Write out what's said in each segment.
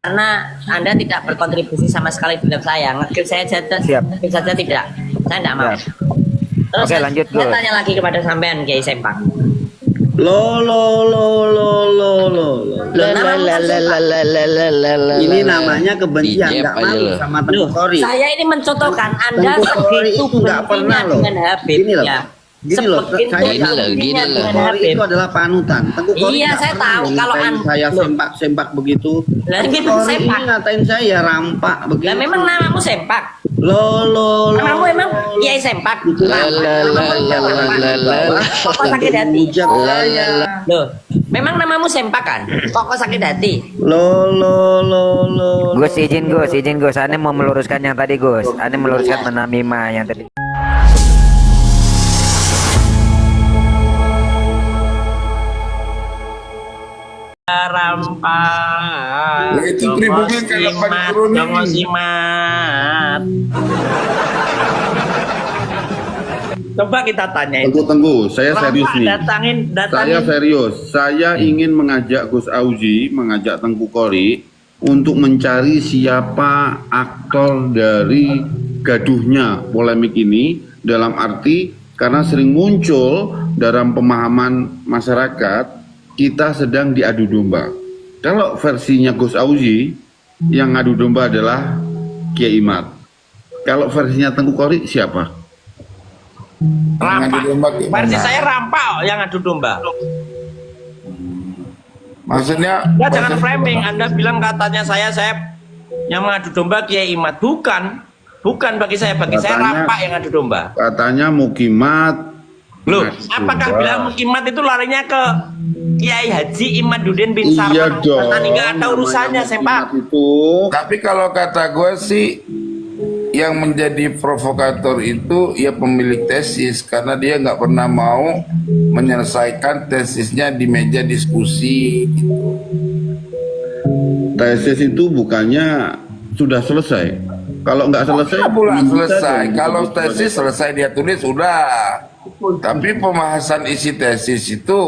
karena Anda tidak berkontribusi sama sekali di saya. Nge-kill saya saja tidak. Saya tidak mau. Terus Oke, lanjut, saya Gus. tanya lagi kepada sampean Kiai Sempak. Ini namanya kebencian, Dijep nggak aja malu loh. sama Tengku Kori. Saya ini mencontohkan Anda Tengku Kori segitu itu nggak pernah benci loh. dengan Habib Gini loh. ya. Gini loh, Sebegitu saya Gini loh, benci gini loh. dengan Tengku Kori Habib. itu adalah panutan. Tengku Kori Iya, nggak saya pernah tahu. loh Kalau ngatain saya loh. sempak begitu. Lah, Tengku gitu, Kori sempak. ini ngatain saya rampak begitu. Lah memang namamu Sempak. Lo. Namamu emang Kiai Sempak. Kok sakit hati? Ujak saya. Loh, memang namamu Sempak kan? Kok sakit hati? Lo. Gus izin Gus. Ane mau meluruskan yang tadi Gus. Ane meluruskan menamimah yang tadi. Rampak. Lah, itu pribumi kalau pakai turunin. Jongo simat. Coba kita tanya itu. Tengku, saya serius nih. Datangin. Saya serius. Saya ingin mengajak Gus Auzi, mengajak Tengku Kori untuk mencari siapa aktor dari gaduhnya polemik ini, dalam arti karena sering muncul dalam pemahaman masyarakat kita sedang diadu domba. Kalau versinya Gus Auzi yang ngadu domba adalah Kiai Imad. Kalau versinya Tengku Kori siapa? Rampak. Ngadu domba kayak Versi mana? saya rampak yang adu domba. Maksudnya Ya jangan framing. Anda bilang katanya saya yang mengadu domba Kiai Imad. Bukan bagi saya. Bagi saya Katanya- rampak yang adu domba. Katanya Mukimat. Loh, ngadu apakah domba. bilang Mukimat itu larinya ke Kiai Haji Imaduddin bin Iya Sarman? dong. Tadi nggak ada namanya urusannya, Sempak. Mukimat itu. tapi kalau kata gue sih yang menjadi provokator itu ya pemilik tesis, karena dia nggak pernah mau menyelesaikan tesisnya di meja diskusi gitu. Tesis itu bukannya sudah selesai. Kalau nggak selesai, Tidak pula belum bisa selesai. dong Kalau disebut tesis sebagai- selesai dia tulis sudah. Tapi pembahasan isi tesis itu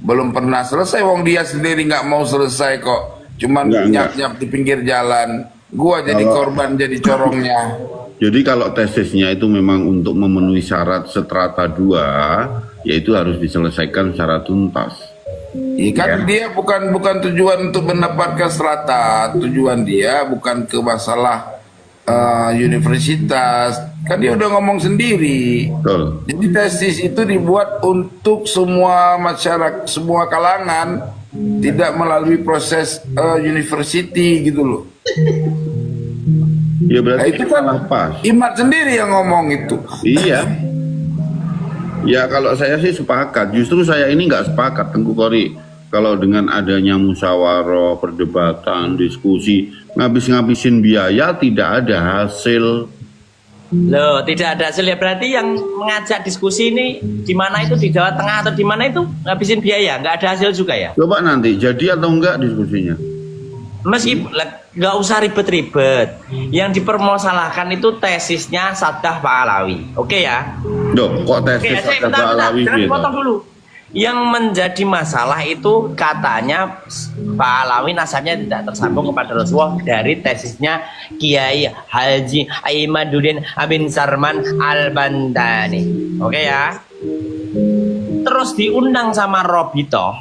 belum pernah selesai. Wong dia sendiri nggak mau selesai kok. Cuman Enggak. nyap-nyap di pinggir jalan. Gua jadi korban, jadi corongnya. Jadi kalau tesisnya itu memang untuk memenuhi syarat strata 2, yaitu harus diselesaikan secara tuntas. Ya, kan dia bukan tujuan untuk mendapatkan strata. Tujuan dia bukan ke masalah universitas. Kan dia udah ngomong sendiri. Betul. Jadi tesis itu dibuat untuk semua masyarakat, semua kalangan, tidak melalui proses university gitu loh. Ya Nah, berarti itu salah kan pas. Imad sendiri yang ngomong itu. Iya. Ya kalau saya sih sepakat. Justru saya ini nggak sepakat, Tengku Kori. Kalau dengan adanya musyawarah, perdebatan, diskusi, ngabis-ngabisin biaya, tidak ada hasil. Loh, tidak ada hasil ya. Berarti yang mengajak diskusi ini di mana itu, di Jawa Tengah atau di mana itu ngabisin biaya, nggak ada hasil juga ya? Coba nanti jadi atau enggak diskusinya. Nggak usah ribet-ribet. Yang dipermasalahkan itu tesisnya Saddah Pak Alawi. Oke ya? Loh, kok Oke, tesis saya ada Pak Alawi jangan gitu? potong dulu. Yang menjadi masalah itu katanya Pak Alawi nasabnya tidak tersambung kepada Rasulullah dari tesisnya Kiai Haji Imaduddin bin Sarman Al-Bantani. Oke ya. Terus diundang sama Robito.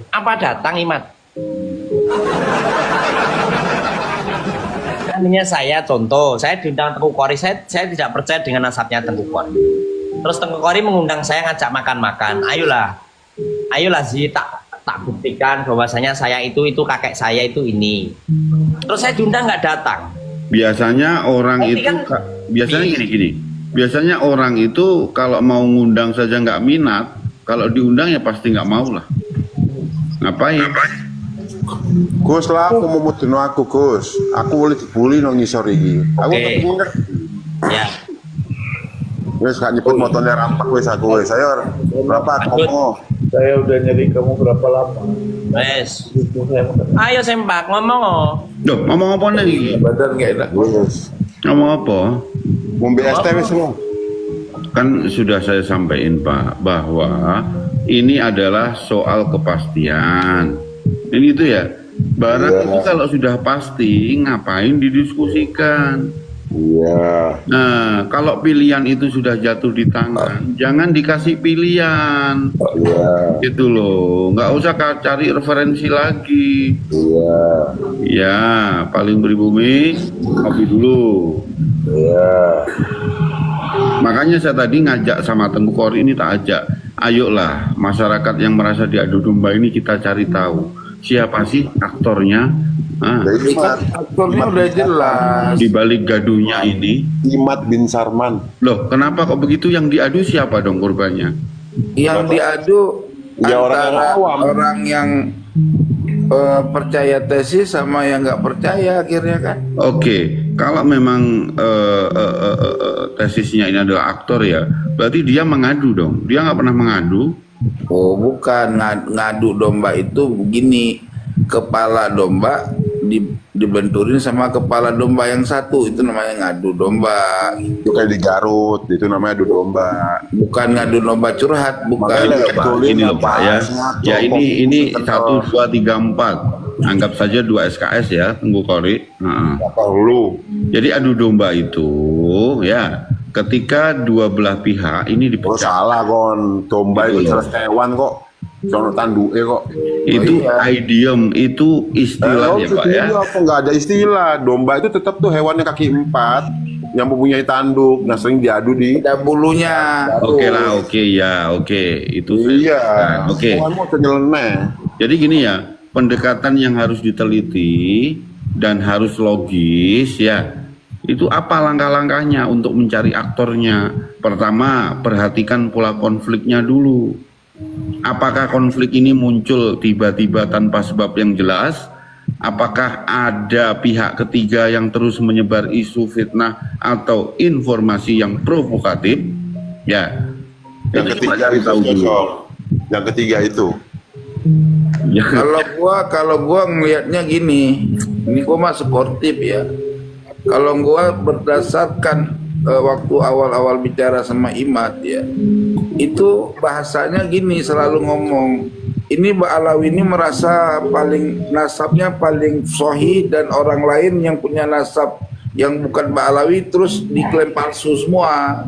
Apa datang Imad? Artinya saya contoh, saya diundang Tengku Kori, saya tidak percaya dengan nasabnya Tengku Kori. Terus Tengku Kori mengundang saya ngajak makan-makan. Ayolah Zi, tak buktikan bahwasanya saya itu kakek saya itu ini. Terus saya diundang nggak datang. Biasanya orang Tapi itu kan biasanya di- gini. Biasanya orang itu kalau mau ngundang saja nggak minat, kalau diundang ya pasti nggak mau lah. Ngapain? Gus lah, aku mau mudun aku Gus. Aku boleh dibully nang ngisor iki. Aku Oke. tetep inget. Ya. Wes gak nyebut motornya rampak wes aku wes. Saya berapa komo? Saya udah nyari kamu berapa lama? Wes. Itu saya Ayo Sempak ngomong oh. Loh, ngomong apa nih? Badan nggak enak. Wes. Ngomong apa? Mau BST wes semua. Kan sudah saya sampaikan Pak bahwa ini adalah soal kepastian. Ini itu ya. Barang itu kalau sudah pasti ngapain didiskusikan? Iya. Nah, kalau pilihan itu sudah jatuh di tangan, jangan dikasih pilihan. Iya. Gitu loh, nggak usah cari referensi lagi. Iya. Ya, paling pribumi, kopi dulu. Iya. Makanya saya tadi ngajak sama Tengku Kori ini, tak ajak. Ayolah, masyarakat yang merasa diadu domba ini kita cari tahu. Siapa sih aktornya? Nah, Jadi Aktornya udah jelas. di balik gaduhnya ini. Imad bin Sarman. Loh, kenapa kok begitu? Yang diadu siapa dong korbannya? Yang diadu Ya, orang antara yang awam. orang yang percaya tesis sama yang nggak percaya akhirnya kan. Oke, kalau memang tesisnya ini adalah aktor ya, berarti dia mengadu dong. Dia nggak pernah mengadu. Oh bukan, ngadu domba itu begini, kepala domba dibenturin sama kepala domba yang satu, itu namanya ngadu domba. Itu kayak di Garut, itu namanya adu domba. Bukan ngadu domba curhat, bukan. Makanya Pak, betulin ini loh Pak ya. apa, Ya ini kontrol. 1, 2, 3, 4. Anggap saja 2 SKS ya, Tengku Kori. Heeh. Apa lu? Jadi adu domba itu ya, ketika dua belah pihak ini Oh dipecah. salah kon. Domba Gitu itu loh. jelas hewan kok. Sono tanduke kok. Itu idiom, itu istilah ya Pak ya. Apa nggak ada istilah? Domba itu tetap tuh hewan yang kaki 4 yang mempunyai tanduk. Nah sering diadu di. Ada bulunya. Oke lah, oke ya, oke. Itu Iya. Nah, oke. Hewan mau nyeleneh. Jadi gini ya, pendekatan yang harus diteliti dan harus logis ya. Itu apa langkah-langkahnya untuk mencari aktornya? Pertama, perhatikan pola konfliknya dulu. Apakah konflik ini muncul tiba-tiba tanpa sebab yang jelas? Apakah ada pihak ketiga yang terus menyebar isu fitnah atau informasi yang provokatif? Ya. Yang Itu ketiga cari itu tahu dulu. Sol. Yang ketiga itu. Ya. Kalau gua ngelihatnya gini, ini gua mah sportif ya. Kalau gua berdasarkan waktu awal-awal bicara sama Imad ya, itu bahasanya gini, selalu ngomong ini Mbak Alawi ini merasa paling nasabnya paling sahih dan orang lain yang punya nasab yang bukan Mbak Alawi terus diklaim palsu semua.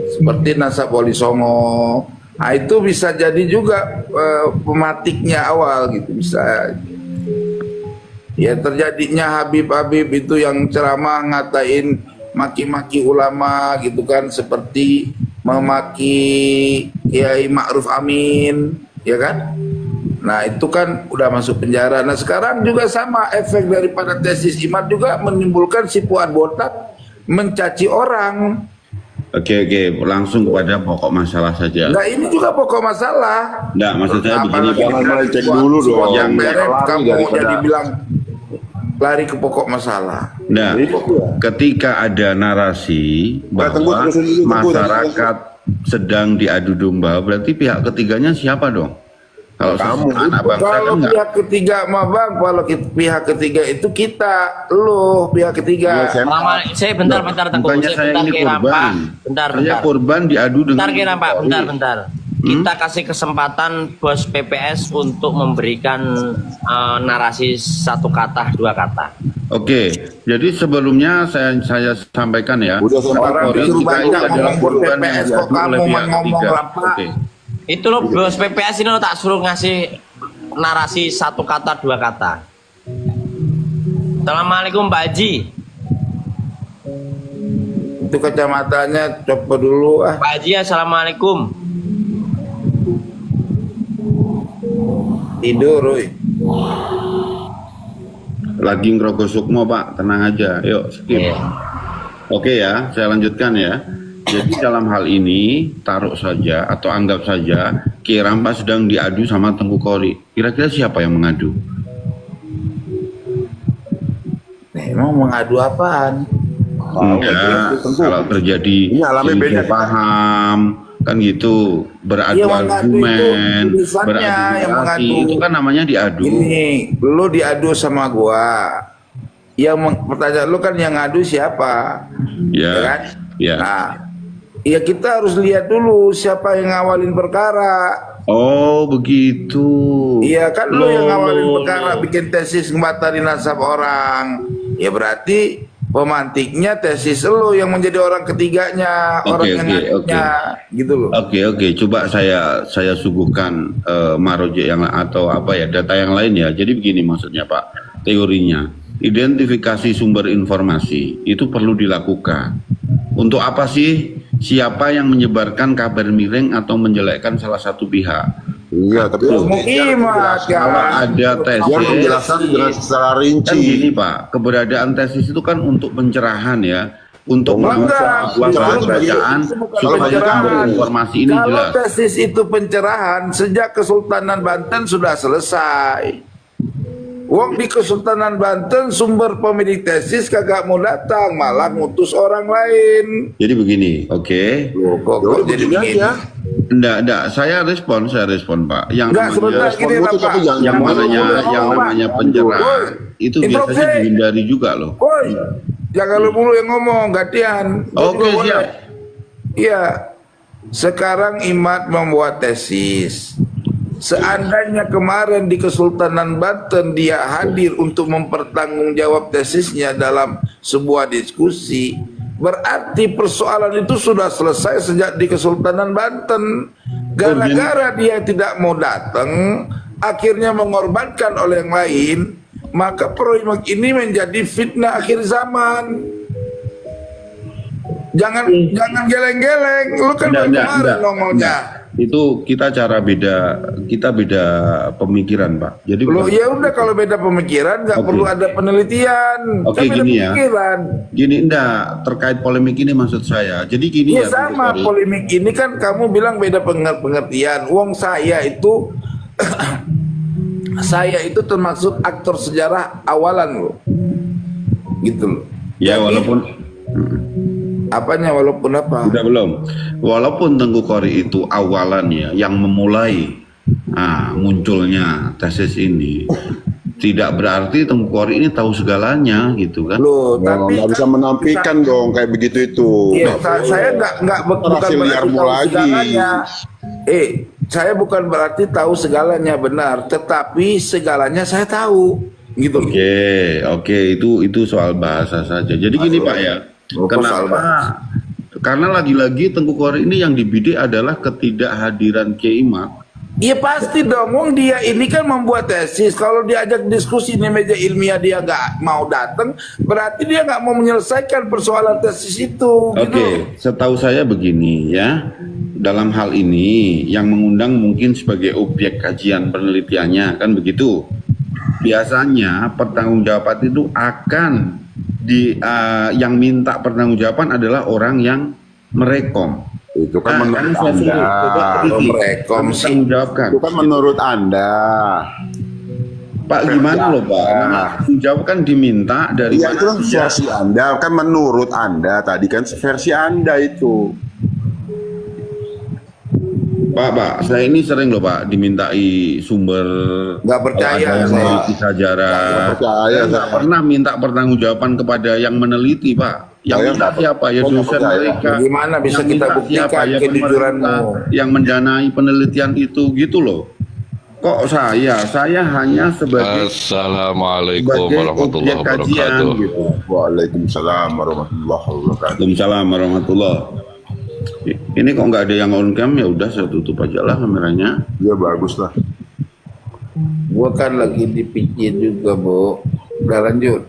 Seperti nasab Wali Songo. Nah, itu bisa jadi juga pematiknya awal gitu, bisa. Ya terjadinya Habib-Habib itu yang ceramah ngatain maki-maki ulama gitu kan, seperti memaki Kiai Ma'ruf Amin, ya kan? Nah itu kan udah masuk penjara. Nah sekarang juga sama, efek daripada tesis Imad juga menimbulkan si Fuad botak mencaci orang. Oke, langsung kepada pokok masalah saja. Nah ini juga pokok masalah. Enggak, maksud saya begini Apalagi Pak. Jangan melenceng dulu dong. yang beret Lari kamu daripada- jadi bilang lari ke pokok masalah. Nah, ketika ada narasi Tunggu, bahwa terusin dulu, tunggu. masyarakat sedang diadu domba, berarti pihak ketiganya siapa dong? Kalau Kamu. sesama anak bangsa kan Kalau enggak. pihak ketiga mah bang, kalau pihak ketiga itu kita, lo pihak ketiga. Iya, Saya bentar Tengku. Bukannya Saya saya bentar ini kira Pak. korban. Bentar. Saya korban diadu dengan Bentar kira Pak, Polri. bentar. Kita kasih kesempatan bos PPS untuk memberikan narasi 1 kata, 2 kata. Oke, jadi sebelumnya saya sampaikan ya. Udah sempat Orang Polri disuruh kita banyak ini adalah ngomong buat korban yang PPS, kok diadu oleh kamu pihak ngomong ketiga. apa? Oke. Itu loh bos PPS ini lo tak suruh ngasih narasi 1 kata, 2 kata. Assalamualaikum Pak Haji. Itu kacamatanya coba dulu ah. Pak Haji, assalamualaikum. Tidur, Roy. Lagi ngerokok sukmo Pak, tenang aja. Yuk skip. Iya. Oke ya, saya lanjutkan ya. Jadi dalam hal ini taruh saja atau anggap saja Ki Rampa sedang diadu sama Tengku Kori. Kira-kira siapa yang mengadu? Nah, emang mengadu apaan? Enggak, kalau terjadi Ini alamnya beda. selisih paham kan gitu, beradu Iya, mengadu argumen, itu tulisannya beradu yang narasi, mengadu. itu kan namanya diadu. Ini, lu diadu sama gua. Pertanyaan lu kan yang ngadu siapa? Ya, kan? ya. Nah, ya kita harus lihat dulu siapa yang ngawalin perkara. Oh begitu. Iya kan lu yang ngawalin Loh, perkara bikin tesis ngebatari nasab orang. Ya berarti pemantiknya tesis lu yang menjadi orang ketiganya, orang yang ngaduknya, gitu loh. Oke, coba saya suguhkan maroje yang atau apa ya, data yang lain ya. Jadi begini maksudnya Pak, teorinya. Identifikasi sumber informasi itu perlu dilakukan. Untuk apa sih? Siapa yang menyebarkan kabar miring atau menjelekkan salah satu pihak? Iya, tapi Imat Kalau kan. ada tesis, dia menjelaskan dengan secara rinci. kan gini Pak, keberadaan tesis itu kan untuk pencerahan ya, untuk Enggak, membuat bacaan itu bukan supaya pencerahan. sumber informasi ini Kalau jelas. tesis itu pencerahan, sejak Kesultanan Banten sudah selesai. Wong di Kesultanan Banten sumber pemilik tesis kagak mau datang, malah ngutus orang lain. Jadi begini, oke? Loh, kok jadi begini? Enggak, saya respon Pak. Yang Enggak, sebentar gini lah Pak. yang namanya pencerahan itu biasanya Interupsi. dihindari juga loh. Woi, jangan lu mulu yang ngomong, gantian. Oke, Boleh. siap. Iya, sekarang Imat membuat tesis. Seandainya kemarin di Kesultanan Banten dia hadir untuk mempertanggungjawab tesisnya dalam sebuah diskusi, berarti persoalan itu sudah selesai sejak di Kesultanan Banten. Gara-gara dia tidak mau datang, akhirnya mengorbankan oleh yang lain, maka proyek ini menjadi fitnah akhir zaman. Jangan geleng-geleng, lu kan baru kemarin ngomongnya. Itu kita beda pemikiran Pak. Jadi Loh ya udah, kalau beda pemikiran nggak Oke. perlu ada penelitian. Oke, Kan beda gini ya. pemikiran. Gini enggak, terkait polemik ini maksud saya. Jadi gini Ya ya. sama, sorry. polemik ini kan kamu bilang beda pengertian. Wong saya itu saya itu termasuk aktor sejarah awalan loh. Gitu loh. Ya Jadi, walaupun apanya walaupun apa? udah belum. Walaupun Tengku Kori itu awalannya yang memulai munculnya tesis ini, tidak berarti Tengku Kori ini tahu segalanya gitu kan. Loh, tapi Nggak bisa menampilkan dong kayak begitu itu. Iya, saya nggak bukan Terasi berarti liarmu tahu lagi. segalanya. Saya bukan berarti tahu segalanya benar, tetapi segalanya saya tahu, gitu loh. Oke, itu soal bahasa saja. Jadi gini Pak ya, soal bahasa. karena lagi-lagi Tengku Kori ini yang dibidik adalah ketidakhadiran Kiai Mat. Iya pasti dong, wong dia ini kan membuat tesis. Kalau diajak diskusi di meja ilmiah dia nggak mau datang, berarti dia nggak mau menyelesaikan persoalan tesis itu. Gitu. Oke, setahu saya begini ya, dalam hal ini yang mengundang mungkin sebagai objek kajian penelitiannya kan begitu. Biasanya pertanggungjawaban itu akan yang minta pertanggungjawaban adalah orang yang merekom. Itu kan menurut saya Anda. Merekom sih. Jawabkan. Itu kan menurut Anda. Pak gimana loh Pak? Jawab kan diminta dari Iya, itu kan mana? versi Anda, kan menurut Anda. Tadi kan versi Anda itu. Pak, saya ini sering loh Pak dimintai sumber. Nggak percaya Ada yang saya. meneliti sejarah. Nggak percaya Saya nggak saya. pernah minta pertanggungjawaban kepada yang meneliti Pak. Yang Saya minta nggak- siapa? Ya saya nggak dosen percaya. mereka. Gimana bisa Yang kita minta buktikan siapa? Ya kejujuranmu? pemerintah yang mendanai penelitian itu gitu loh. Kok saya hanya sebagai Assalamualaikum sebagai warahmatullahi objek kajian wabarakatuh. gitu. Waalaikumsalam warahmatullahi wabarakatuh. Waalaikumsalam warahmatullahi. Ini kok nggak ada yang on cam, ya udah saya tutup aja lah kameranya. Ya bagus lah. Gua kan lagi dipikir juga, Bu. Udah lanjut.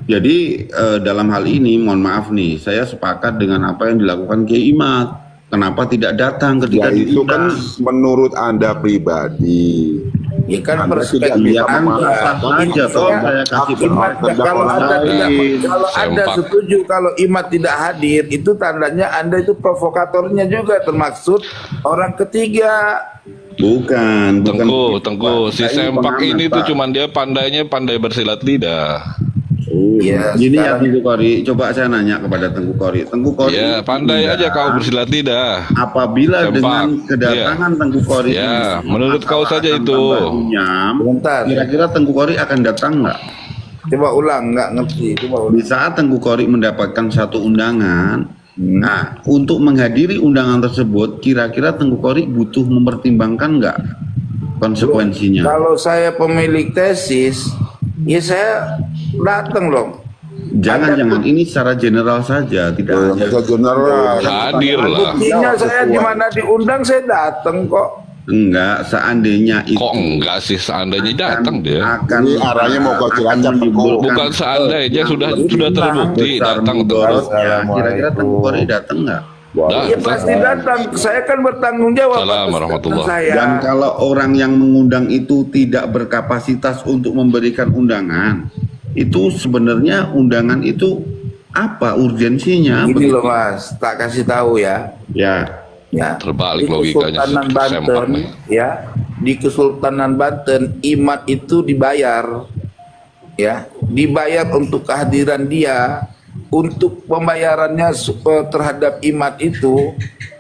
Jadi dalam hal ini mohon maaf nih, saya sepakat dengan apa yang dilakukan Kiai Imat. Kenapa tidak datang ketika Ya itu kan diundang? menurut Anda pribadi. Ya kan Anda perspektif tidak bisa kan Anda. sah aja kalau saya kasih Imat, terdakwa kalau Anda lain. tidak, kalau Anda Sempak. setuju kalau Imat tidak hadir, itu tandanya Anda itu provokatornya juga, termaksud orang ketiga. Bukan. Tengku, si Saya Sempak pengamat, ini tuh Pak. cuman dia pandai bersilat lidah. Ya, Gini ya sekarang- Tengku Kori, coba saya nanya kepada Tengku Kori. Tengku Kori, Ya, pandai aja kau bersilat lidah. apabila Sempak. dengan kedatangan Tengku Kori Ya, ini, menurut kau masalah saja akan itu. tambah runyam, Bentar. kira-kira Tengku Kori akan datang nggak? Coba ulang, nggak ngerti. Coba ulang. Di saat Tengku Kori mendapatkan satu undangan Nah, untuk menghadiri undangan tersebut, kira-kira Tengku Kori butuh mempertimbangkan nggak konsekuensinya? Kalau saya pemilik tesis, ya saya datang dong. Jangan, ini secara general saja, tidak hanya. general. Hadir lah. Buktinya saya di mana diundang saya datang kok. Enggak, seandainya itu Kok enggak sih seandainya datang dia? akan Ini arahnya mau ke Cilacap, menimbulkan Bukan seandainya sudah terbukti besar datang tuh. mudaratnya. Kira-kira Tengku Kori datang nggak? Ya pasti datang. Saya kan bertanggung jawab. Assalamualaikum atas warahmatullahi statement saya. Dan kalau orang yang mengundang itu tidak berkapasitas untuk memberikan undangan, itu sebenarnya undangan itu apa urgensinya? Gini loh Mas, tak kasih tahu ya. Ya, Terbalik Di logikanya Kesultanan sempak Banten, nih. ya, di Kesultanan Banten imat itu dibayar, ya, dibayar untuk kehadiran dia, untuk pembayarannya terhadap imat itu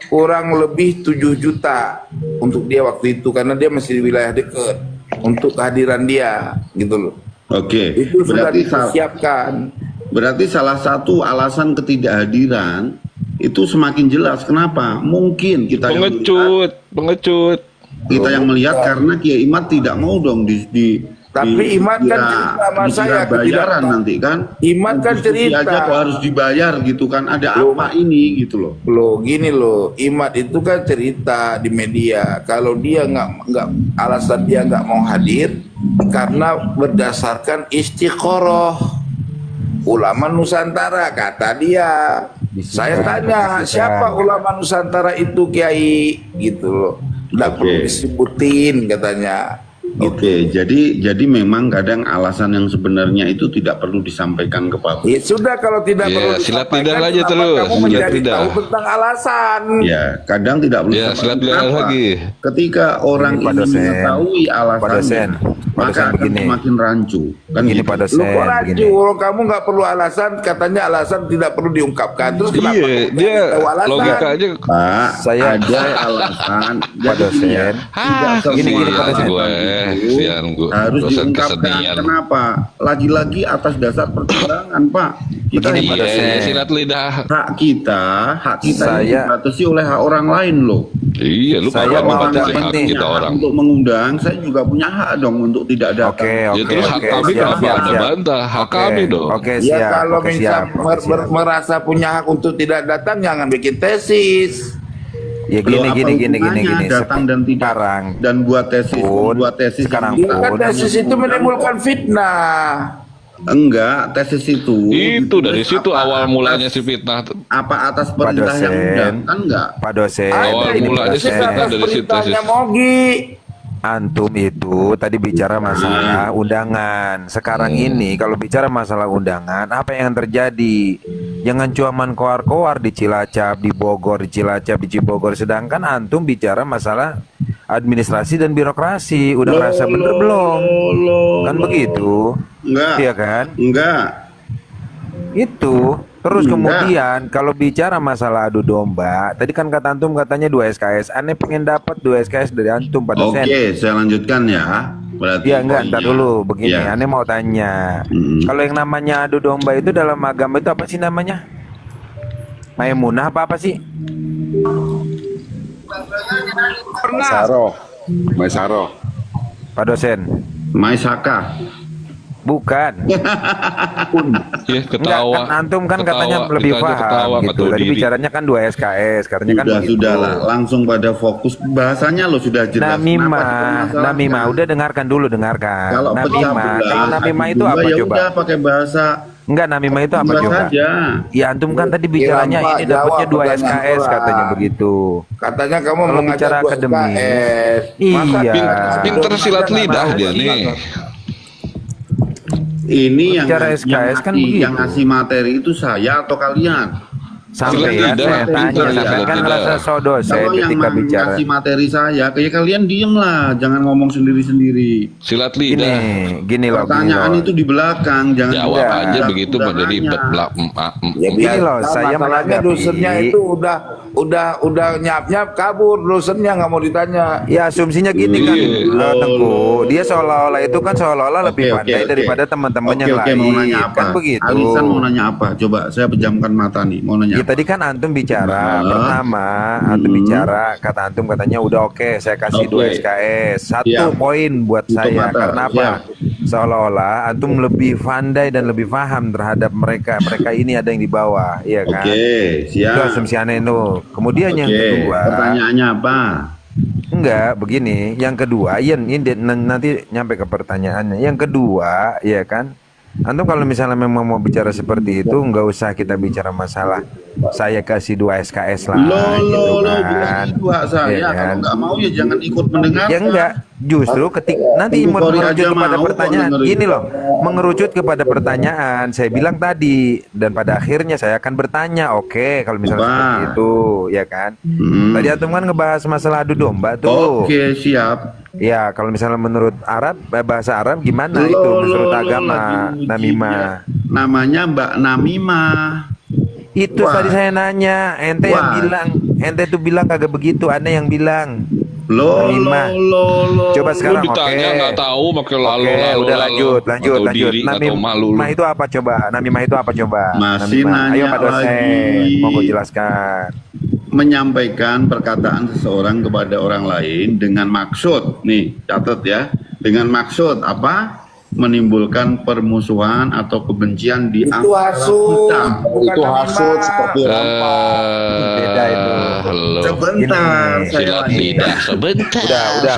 kurang lebih 7 juta untuk dia waktu itu karena dia masih di wilayah dekat untuk kehadiran dia, gitu loh. oke. Itu sudah Berarti disiapkan. berarti salah satu alasan ketidakhadiran itu semakin jelas. Kenapa? Mungkin kita Pengecut. yang melihat karena Kiai Imad tidak mau dong Tapi Imad kan cerita sama saya, bayaran ketidak- nanti kan. Imad kan Diskusi cerita. aja kok harus dibayar gitu kan. Ada apa ini gitu loh. Loh gini loh, Imad itu kan cerita di media kalau dia nggak alasan dia nggak mau hadir karena berdasarkan istiqoroh ulama Nusantara kata dia. Saya tanya siapa ulama Nusantara itu Kiai gitu loh, nggak perlu disebutin katanya. Oke, jadi memang kadang alasan yang sebenarnya itu tidak perlu disampaikan ke publik. Ya sudah kalau tidak Ya, perlu silat disampaikan, lidah aja kenapa terus, kamu silat mencari lidah. tahu tentang alasan? Ya, kadang tidak perlu Ya, disampaikan. silat lidah Kenapa? lagi. Ketika orang Ini Pak ini dosen. mengetahui alasannya, Pak dosen maka akan begini. semakin rancu. Kan Begini gitu. Pak Lu dosen, kok rancu? begini. Kalau kamu nggak perlu alasan, katanya alasan tidak perlu diungkapkan. Terus kenapa? Iya, kamu dia nggak tahu alasan? logikanya Pak, Saya- ada alasan. Pak Jadi gini ya, dosen. tidak Gini, semua Pak dosen. alasan itu sian gue. harus Dosen diungkapkan. kesenian. Kenapa? Lagi-lagi atas dasar pertimbangan, Pak. Kita Begini, Pak Iya, dosen. silat lidah. hak kita ini Saya- dibatasi oleh hak orang lain loh. Iya, lu Saya kalau mau membatasi ngomong hak nih. kita orang. Untuk mengundang, saya juga punya hak dong untuk tidak datang. Oke, Ya oke, terus hak oke. kami Siap, kenapa siap, Anda siap. bantah? Hak Oke, kami dong. Oke, Ya siap. kalau Oke, misal siap. Oke, siap. merasa punya hak untuk tidak datang, jangan bikin tesis. Ya Loh, apa gini. hubungannya datang dan tidak Sekarang dan buat tesis Pun, buat tesis sekarang yang Ya kan Pun, tesis itu menimbulkan fitnah. enggak tesis itu Itu dari situ apa awal atas- mulanya si fitnah. apa atas Pak perintah yang dosen. undang kan enggak Pak dosen, Awal ini Pak mulanya sih dosen. fitnah dari situ, Perintahnya Sis. Mogi. Antum itu tadi bicara masalah undangan. Sekarang ini kalau bicara masalah undangan, apa yang terjadi? Jangan cuman koar-koar di Cilacap, di Bogor, di Cilacap, di Cibogor. Sedangkan antum bicara masalah administrasi dan birokrasi. Udah ngerasa bener belum? Kan begitu? enggak Iya kan? enggak Itu. Terus Enggak. kemudian kalau bicara masalah adu domba, tadi kan kata antum katanya 2 SKS. Aneh pengen dapat 2 SKS dari antum Pak dosen. oke saya lanjutkan ya berarti Ya enggak, ntar poinnya. dulu begini. Ya. Aneh mau tanya. Mm. Kalau yang namanya adu domba itu dalam agama itu apa sih namanya? Maimunah apa sih? Saro. Maisaro. Pak dosen. Maisaka Bukan. Ya, Enggak, ketawa. kan antum kan Ketawa, katanya lebih kita aja paham ketawa, nggak gitu. tahu Tadi diri. bicaranya kan 2 SKS, katanya kan begitu. sudah lah langsung pada fokus bahasanya lo sudah jelas Namimah, udah dengarkan dulu, dengarkan. kalau pecah Namimah, belah kalau namimah itu adu apa domba, ya coba? udah pakai bahasa Enggak, namimah itu apa jelas coba? saja. Ya antum kan tadi bicaranya Pak, ini dapatnya jawab 2 pertanyaan SKS orang. katanya begitu. Katanya kamu Kalau mengajak bicara gua akademis, SKS. iya. Pinter silat lidah dia nih. Ini yang Bicara yang SKS kan ngasih- begitu. yang ngasih materi itu saya atau kalian? Sampai Silat ya, lidah, saya tanya, pinter sampai silat kan lidah. ngerasa so dosen Kalau yang ketika bicara. ngasih materi saya, kayak kalian diem lah, jangan ngomong sendiri-sendiri. Silat Gini, lidah. gini loh, Pertanyaan itu di belakang, jangan Jawab Iya. aja udah- begitu udah menjadi nanya. betlak. Ya, Gini loh, saya masalahnya menanggapi. dosennya itu udah nyap-nyap kabur, dosennya nggak mau ditanya. Ya asumsinya gini kan, Iya. Tengku. Dia seolah-olah itu kan seolah-olah lebih Oke, pandai daripada teman-teman yang Oke, lain. mau nanya apa? Kan begitu. Alisan mau nanya apa? Coba saya pejamkan mata nih, mau nanya Ya tadi kan antum bicara pertama, antum bicara kata antum katanya udah oke, saya kasih 2 SKS. Satu Siap. poin buat Untuk saya mata. karena apa? Seolah-olah antum lebih pandai dan lebih paham terhadap mereka. Mereka ini ada yang di bawah, iya kan? Oke, Itu siap. asumsi aneh itu. Kemudian yang Oke, kedua, pertanyaannya apa? enggak begini. Yang kedua, ini nanti nyampe ke pertanyaannya. Yang kedua, ya kan? Antum kalau misalnya memang mau bicara seperti itu, nggak usah kita bicara masalah saya kasih 2 SKS lah, gitu kan? Begitu hak saya. Iya Kalau kan? nggak mau ya jangan ikut mendengar. Ya enggak, justru nanti Tunggu Kori mengerucut aja kepada mau kok pertanyaan. dengerin. Gini loh, mengerucut kepada pertanyaan. Saya bilang tadi dan pada akhirnya saya akan bertanya. Oke, kalau misalnya Coba. seperti itu, ya kan? Tadi antum kan ngebahas masalah adu domba tuh. Oke, siap. Ya, kalau misalnya menurut Arab, bahasa Arab gimana itu menurut agama lagi namimah? Namanya Mbak Namimah. Itu Wah. tadi saya nanya, ente yang Wah. bilang, ente tuh bilang kagak begitu, aneh yang bilang. Lo. Namimah. Coba Lu sekarang ditanya nggak tahu pakai lalu Oke, lalu. udah lalu. lanjut. Atau diri atau malu lu. Namimah itu apa coba? Namimah itu apa coba? Masih Namimah. Ayo nanya Pak dosen, lagi. monggo jelaskan. Menyampaikan perkataan seseorang kepada orang lain dengan maksud, nih catat ya, dengan maksud apa? Menimbulkan permusuhan atau kebencian di Itu hasut, itu hasut seperti Beda itu. Halo. Sebentar, Gini, saya Silat lagi. lidah sebentar. Udah,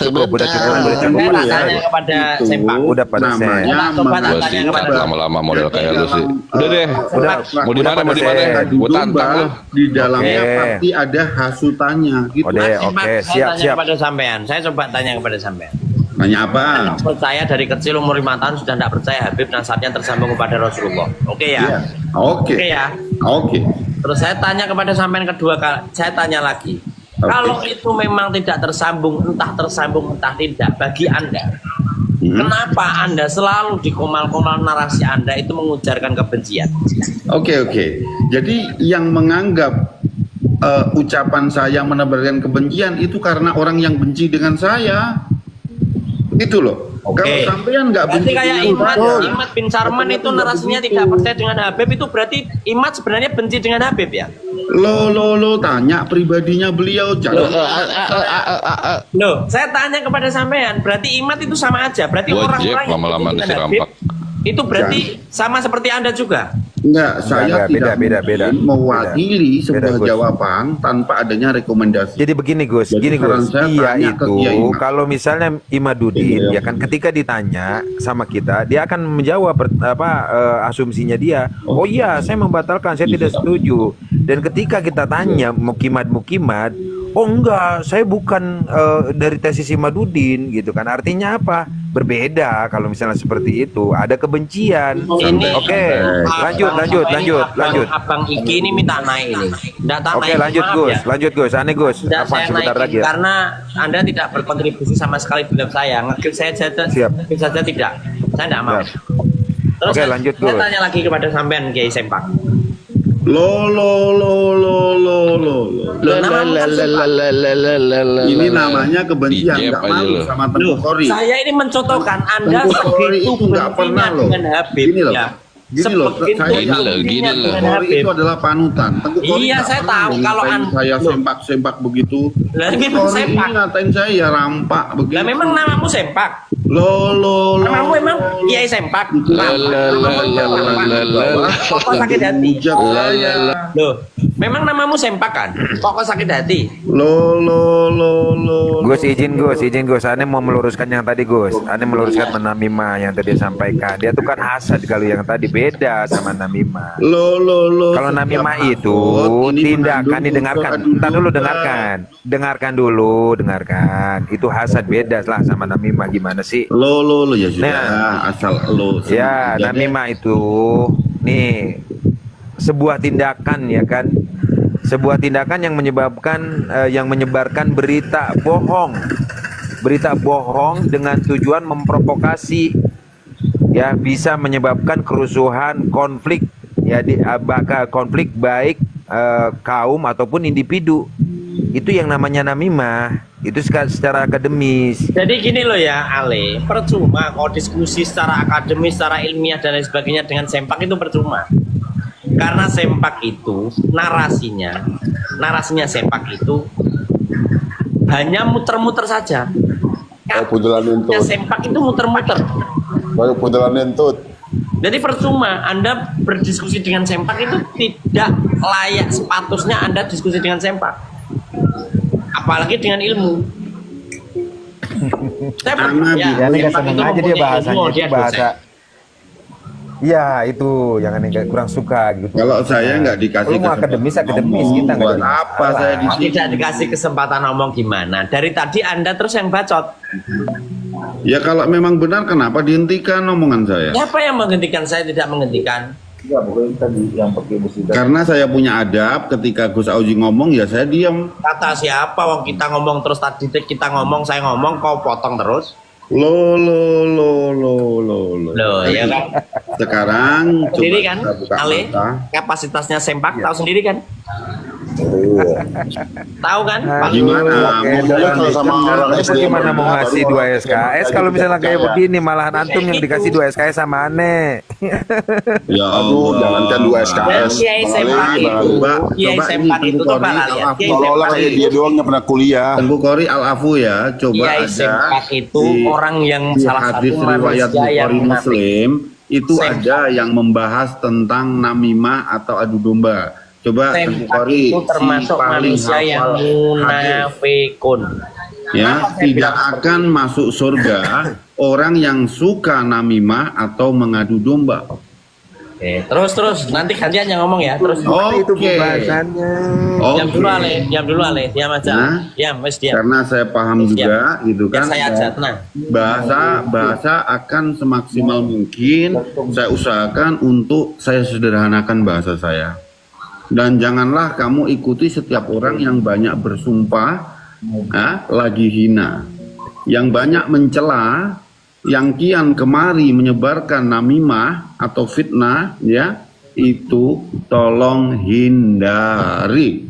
cukup, udah cukup. Saya Dulu tak ya, tanya kepada itu Sempak. Udah pada namanya Coba tak Gua tanya sikat kepada lama-lama model kayak lu sih. Udah deh. Udah, Mau di mana? Mau di mana? Adu Gua tantang domba, lu. di dalamnya Oke. pasti ada hasutannya gitu. Oke, Sempak, oke, saya siap, tanya siap. kepada sampean. Saya coba tanya kepada sampean. Nanya apa? Percaya dari kecil umur 5 tahun sudah tidak percaya Habib nasabnya tersambung kepada Rasulullah. Oke ya? Iya. Oke. Oke ya? Oke. Terus saya tanya kepada sampean kedua kali, saya tanya lagi. Oke. Kalau itu memang tidak tersambung entah tidak bagi Anda, kenapa Anda selalu di komal-komal narasi Anda itu mengujarkan kebencian? Oke. Jadi yang menganggap ucapan saya menebarkan kebencian itu karena orang yang benci dengan saya. Itu loh. Oke. Kalau sampean nggak Berarti benci kayak dengan Imad bin Sarman itu narasinya tidak percaya dengan Habib, itu berarti Imad sebenarnya benci dengan Habib ya? lo tanya pribadinya beliau jangan. Loh, saya tanya kepada sampean, berarti Imad itu sama aja. Berarti Wajib orang-orang yang lama-lama benci si dengan Habib rampak. itu berarti sama seperti Anda juga. Enggak, saya enggak, tidak beda. mungkin mewakili Beda, sebuah Gus. jawaban tanpa adanya rekomendasi. Jadi begini Gus, Jadi gini saran Gus, saya dia tanya ke itu Kiai Imam. kalau misalnya Imaduddin, ya kan ketika ditanya sama kita, dia akan menjawab asumsinya dia. Oh iya, saya membatalkan, saya tidak setuju. Dan ketika kita tanya mukimat, oh enggak, saya bukan dari tesis Imaduddin gitu kan. Artinya apa? Berbeda kalau misalnya seperti itu, ada kebencian. Ini Oke, lanjut. Abang Iki ini minta naik ini. Nggak tak Oke, naik, lanjut maaf Gus, ya. lanjut Gus, aneh Gus. Nggak Apa saya sebentar naikin lagi ya? karena Anda tidak berkontribusi sama sekali dalam saya. Ngeklik saya saja, Siap. ngeklik saja tidak. Saya tidak mau. Siap. Terus Oke, lanjut, saya Gus. tanya lagi kepada sampean Kiai Sempak. Lo. Loh, namamu kan Sempak. Ini namanya kebencian, Dijep nggak aja malu lo. sama Tengku Kori. Saya ini mencontohkan Anda Tengku Kori segitu itu nggak pernah bencinya loh. dengan Habib Gini loh. ya. Gini loh, Sebegitu saya Gini loh, bencinya gini loh. dengan Kori Habib. itu adalah panutan. Tengku Kori Iya, nggak saya pernah tahu. Kalau ngatain saya Loh. sempak begitu. Lah, Tengku memang Kori ini sempak. ngatain saya ya rampak begitu. Lah memang namamu Sempak. Lo. Namamu emang Kiai Sempak. Kok sakit hati? Hujat saya. Loh, memang namamu Sempak kan? Kok sakit hati? Lo. Gus izin Gus, Ane mau meluruskan yang tadi Gus. Ane meluruskan Namimah yang tadi disampaikan. Dia tuh kan hasad, kalau yang tadi beda sama Namimah. Lo. Kalau Namimah itu tindakan didengarkan. Entar dulu dengarkan dulu. Itu hasad beda lah sama Namimah, gimana sih? Lo ya sudah Nah. asal lo. Ya, Namimah itu nih sebuah tindakan ya kan. Sebuah tindakan yang menyebabkan yang menyebarkan berita bohong dengan tujuan memprovokasi, ya, bisa menyebabkan kerusuhan, konflik, ya, bahkan konflik baik kaum ataupun individu. Itu yang namanya namimah. Itu secara akademis. Jadi gini loh ya Ale, percuma kalau diskusi secara akademis, secara ilmiah dan lain sebagainya dengan Sempak itu percuma. Karena sempak itu narasinya sempak itu hanya muter-muter saja. Oh, pudelan Katanya entut. sempak itu muter-muter. Oh, pudelan entut. Jadi percuma Anda berdiskusi dengan sempak itu tidak layak sepatusnya Anda diskusi dengan sempak. Apalagi dengan ilmu. Karena Ya nih sempak seneng itu aja dia mempunyai bahasanya ilmu, itu dia bahasa. dosen. Iya itu yang aneh kurang suka gitu. Kalau saya nggak dikasih Kalau mau akademis kita nggak buat jadi apa masalah. saya di sini? Tidak dikasih kesempatan ngomong gimana. Dari tadi Anda terus yang bacot. Ya kalau memang benar kenapa dihentikan omongan saya? Siapa yang menghentikan? Saya tidak menghentikan. Enggak, pokoknya tadi yang pakai besi tadi. Karena saya punya adab, ketika Gus Auji ngomong ya saya diam. Kata siapa? Wong kita ngomong terus tadi kita ngomong, saya ngomong, kau potong terus. Lo. Loh, ya kan? Sekarang Sendiri coba kan? kita buka Ale, mata. kapasitasnya sempak, tahu sendiri kan? Tahu kan? Pak? Gimana? Oke, Mau Kalau jalan sama dikit, orang Terus SD bagaimana mau baru ngasih 2 orang SKS SD kalau misalnya kayak percaya. begini malahan antum yang dikasih 2 SKS sama aneh. Ya Aduh, Allah. jangankan 2 Dan SKS. Kiai Bang sempak Ali, itu, Bang Ali. Kiai Coba sempak ini itu Tengku coba Kori, lah lihat. Al-Afu. Kiai Seolah-olah sempak kayak itu, dia doang nggak pernah kuliah. Tengku Kori Al-Afu ya, coba Kiai ada sempak itu di- orang yang di salah satu hadis riwayat manusia yang Bukhari munafik. Muslim itu Sempak. ada yang membahas tentang namimah atau adu domba. Coba Tengku Sempak Kori itu termasuk manusia yang munafikun. ya, tidak akan masuk surga orang yang suka namimah atau mengadu domba. Oke, terus nanti gantian yang ngomong ya. Terus Itu Oke. pembahasannya. diam dulu Ale, diam aja. Nah. Diam, wes diam. Karena saya paham Siap. juga gitu Biar kan. saya aja tenang. Bahasa akan semaksimal mungkin saya usahakan untuk saya sederhanakan bahasa saya. Dan janganlah kamu ikuti setiap orang yang banyak bersumpah lagi hina, yang banyak mencela, yang kian kemari menyebarkan namimah atau fitnah, ya itu tolong hindari.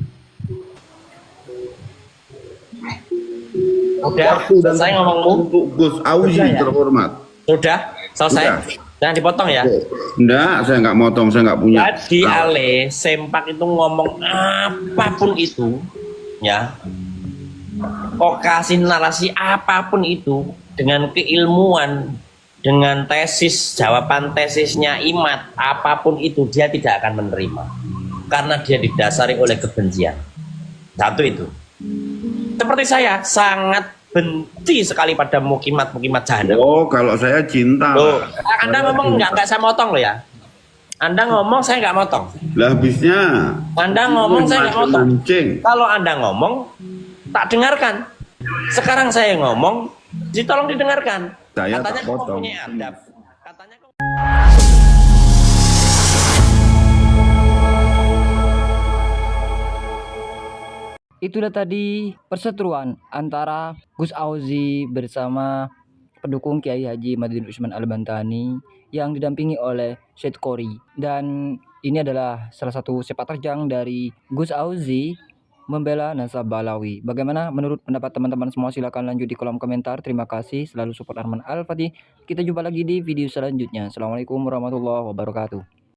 Udah, selesai ngomongmu. Untuk Gus Auji terhormat. Sudah, selesai. Sudah. Jangan dipotong ya. Enggak, saya nggak motong, saya nggak punya. Jadi Ale, sempak itu ngomong apapun itu, ya. Kok kasih narasi apapun itu dengan keilmuan, dengan tesis, jawaban tesisnya Imat, apapun itu dia tidak akan menerima. Karena dia didasari oleh kebencian. Satu itu. Seperti saya sangat benci sekali pada mukimat jahanam. Oh, kalau saya cinta. Loh, Anda ngomong nggak saya motong loh ya. Anda ngomong saya nggak motong. Lah habisnya. Anda ngomong saya nggak motong. Mancing. Kalau Anda ngomong tak dengarkan. Sekarang saya ngomong, tolong didengarkan. Saya Katanya tak kau potong. punya adab. Katanya kau... Itulah tadi perseteruan antara Gus Auzi bersama pendukung Kiai Haji Madin Usman Al-Bantani yang didampingi oleh Syed Kori. Dan ini adalah salah satu sepak terjang dari Gus Auzi membela Nasab Balawi. Bagaimana menurut pendapat teman-teman semua? Silakan lanjut di kolom komentar. Terima kasih, selalu support Arman Al-Fatih. Kita jumpa lagi di video selanjutnya. Assalamualaikum warahmatullahi wabarakatuh.